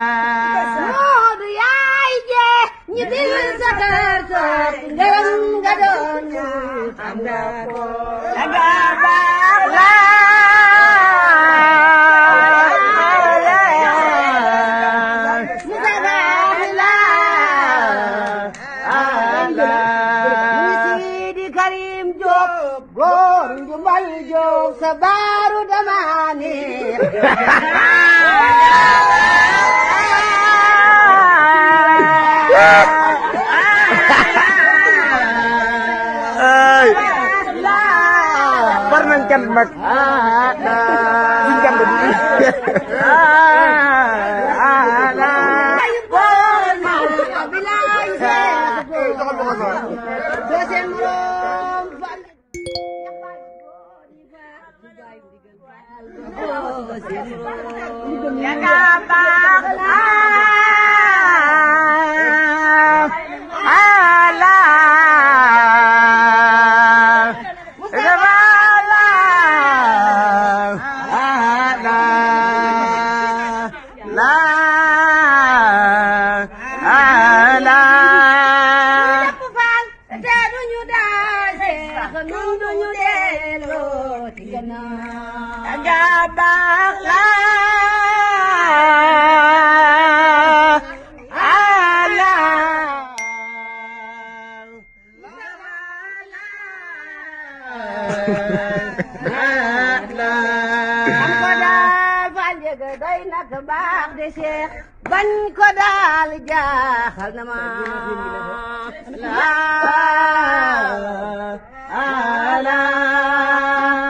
Moodu yaay jee ñi dil sa kër toog ngërëm nga doon xam nga ko daga baax la mu baax la ñu Sidi Karim Diop góor njumbal Diop sa baaru damaani war nañ kan mag ñu kan di bañ ko daal jaaxal na ma la